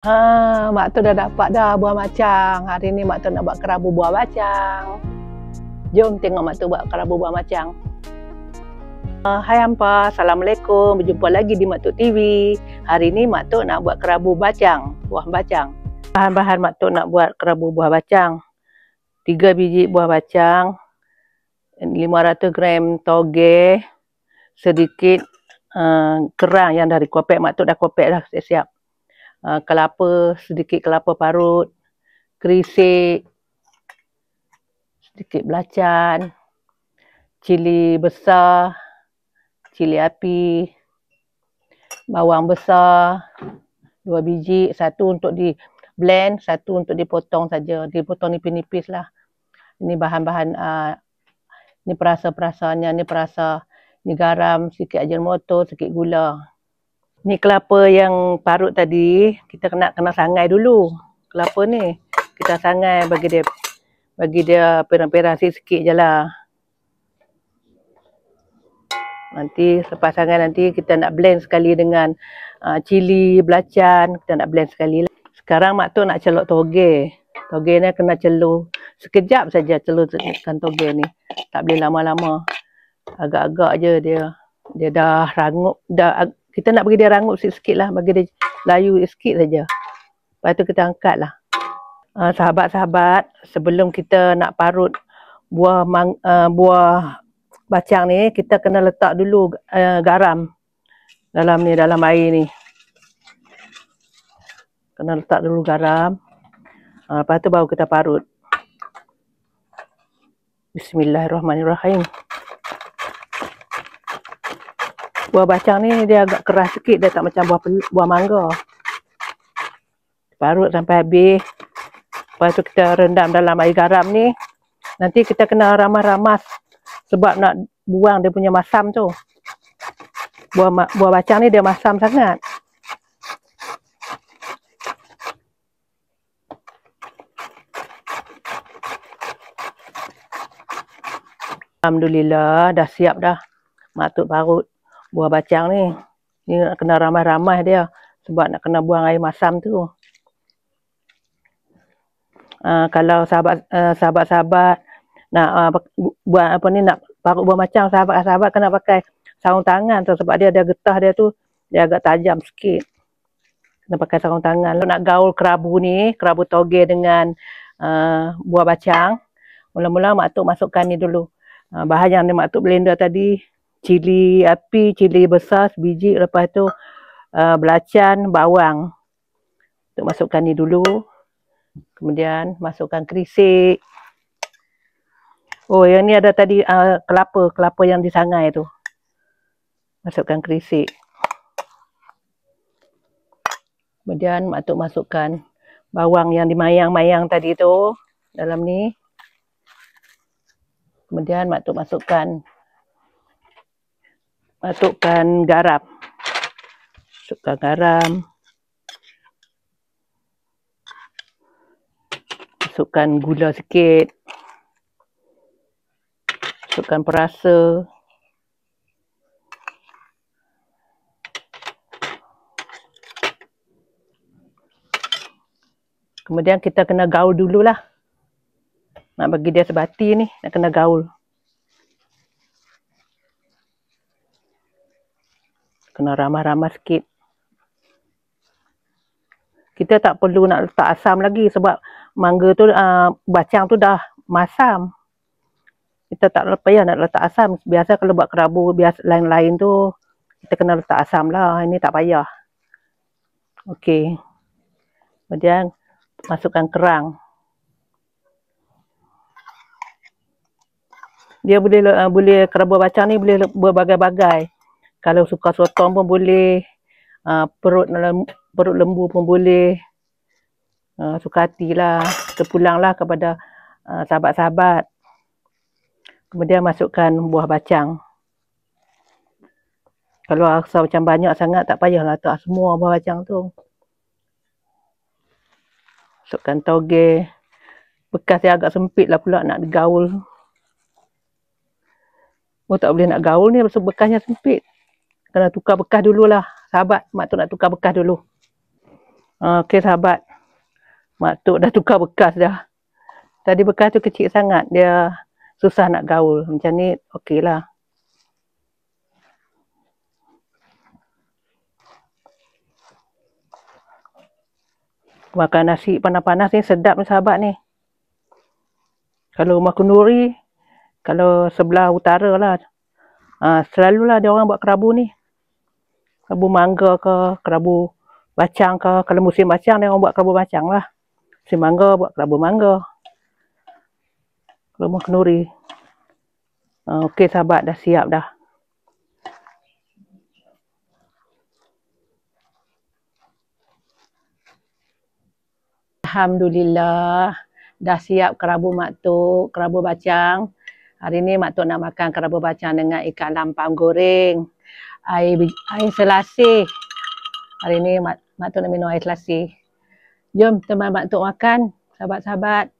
Mak tu dah dapat dah buah macang. Hari ni mak tu nak buat kerabu buah macang. Jom tengok mak tu buat kerabu buah macang. Hai hampa, Assalamualaikum. Berjumpa lagi di Mak Tok TV. Hari ni mak tu nak buat kerabu bacang, buah bacang. Bahan-bahan mak tu nak buat kerabu buah bacang. 3 biji buah bacang, 500 gram toge, sedikit kerang yang dari kopek. Mak tu dah kopek dah siap-siap. Kelapa, sedikit kelapa parut, kerisik, sedikit belacan, cili besar, cili api, bawang besar 2 biji, satu untuk di blend, satu untuk dipotong saja, dipotong nipis-nipis lah. Ini bahan-bahan, ni perasa-perasanya, ni perasa, ni garam, sikit ajinomoto, sikit gula. Ni kelapa yang parut tadi, kita kena sangai dulu. Kelapa ni kita sangai bagi dia perang-perang sikit je lah. Nanti lepas sangai nanti kita nak blend sekali dengan cili, belacan, kita nak blend sekali lah. Sekarang mak tu nak celuk toge. Toge ni kena celur sekejap saja, celurkan toge ni. Tak boleh lama-lama. Agak-agak je dia dah rangup, kita nak bagi dia rangup sikit-sikit lah, bagi dia layu sikit saja. Lepas tu kita angkat lah. Sahabat-sahabat, sebelum kita nak parut buah bacang ni, kita kena letak dulu garam dalam air ni. Kena letak dulu garam. Lepas tu baru kita parut. Bismillahirrahmanirrahim. Buah bacang ni dia agak keras sikit, dia tak macam buah mangga. Parut sampai habis. Lepas tu kita rendam dalam air garam ni. Nanti kita kena ramas-ramas sebab nak buang dia punya masam tu. Buah bacang ni dia masam sangat. Alhamdulillah dah siap dah mak tu parut buah bacang ni. Ni nak kena ramai-ramai dia sebab nak kena buang air masam tu. Kalau sahabat-sahabat nak buat apa ni, nak parut buah macang, sahabat-sahabat kena pakai sarung tangan tu sebab dia ada getah dia tu, dia agak tajam sikit. Kena pakai sarung tangan. Kalau nak gaul kerabu ni, kerabu toge dengan buah bacang, mula-mula mak tok masukkan ni dulu. Bahan yang mak tok blender tadi, cili api, cili besar sebiji, lepas tu belacan, bawang. Tok masukkan ni dulu. Kemudian masukkan kerisik. Oh, yang ni ada tadi kelapa yang disangai tu. Masukkan kerisik. Kemudian mak tok masukkan bawang yang dimayang-mayang tadi tu dalam ni. Kemudian mak tok masukkan garam. Masukkan garam. Masukkan gula sikit. Masukkan perasa. Kemudian kita kena gaul dululah. Nak bagi dia sebati ni, nak kena gaul. Kena ramah-ramah sikit. Kita tak perlu nak letak asam lagi sebab mangga tu, bacang tu dah masam. Kita tak payah nak letak asam. Biasa kalau buat kerabu biasa lain-lain tu, kita kena letak asam lah. Ini tak payah. Okey. Kemudian masukkan kerang. Dia boleh kerabu bacang ni boleh berbagai-bagai. Kalau suka sotong pun boleh, perut lembu pun boleh. Suka hatilah, terpulanglah kepada sahabat-sahabat. Kemudian masukkan buah bacang. Kalau rasa macam banyak sangat, tak payahlah letak semua buah bacang tu. Masukkan toge. Bekas dia agak sempit lah pula nak digaul. Oh, tak boleh nak gaul ni sebab bekasnya sempit. Kena tukar bekas dululah. Sahabat, mak tu nak tukar bekas dulu. Okey sahabat, Mak Tok dah tukar bekas dah. Tadi bekas tu kecil sangat, dia susah nak gaul. Macam ni okey lah. Makan nasi panas-panas ni sedap ni sahabat ni. Kalau rumah kenduri, kalau sebelah utara lah, selalulah dia orang buat kerabu ni. Kerabu mangga ke, kerabu bacang ke. Kalau musim bacang dia orang buat kerabu bacang lah. Musim mangga buat kerabu mangga. Rumah kenduri. Okey sahabat, dah siap dah. Alhamdulillah, dah siap kerabu Mak Tok, kerabu bacang. Hari ni Mak Tok nak makan kerabu bacang dengan ikan lampam goreng. Air selasih. Hari ni Mak Tok nak minum air selasih. Jom teman Mak Tok makan, sahabat-sahabat.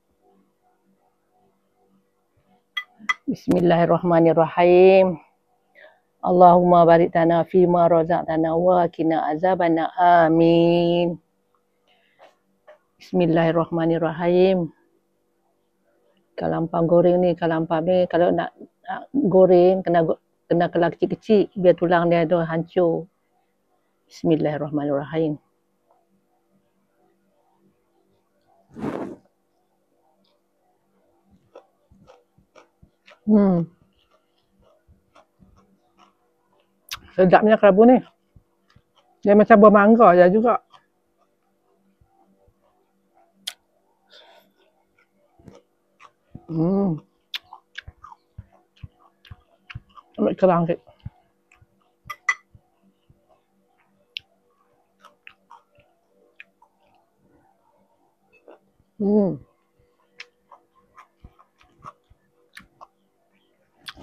Bismillahirrahmanirrahim. Allahumma barik lana fima razaqtana wa qina azabannar. Amin. Bismillahirrahmanirrahim. Ikan lampam goreng ni, ikan lampam ni kalau nak goreng kena kelar kecil-kecil biar tulang dia tu hancur. Bismillahirrahmanirrahim. Sedapnya kerabu ni. Dia macam buah mangga je juga. Ambil kerang sikit.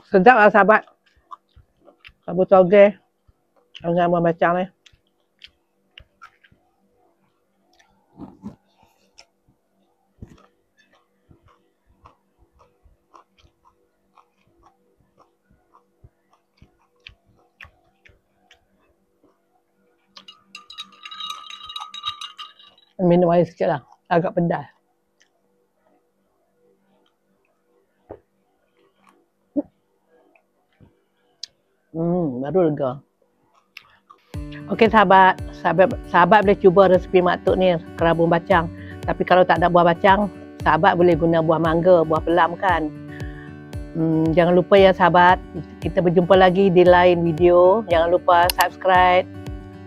Sedap lah sahabat. Kerabu toge dengan buah bacang ni. Minum air sikit lah, agak pedas. Baru lega. Okey sahabat boleh cuba resepi Mak Tok ni, kerabu bacang. Tapi kalau tak ada buah bacang, sahabat boleh guna buah mangga, buah pelam kan. Jangan lupa ya sahabat, kita berjumpa lagi di lain video. Jangan lupa subscribe,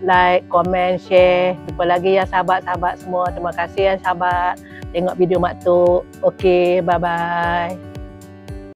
like, komen, share. Jumpa lagi ya sahabat-sahabat semua. Terima kasih ya sahabat tengok video Mak Tok. Okey, bye-bye.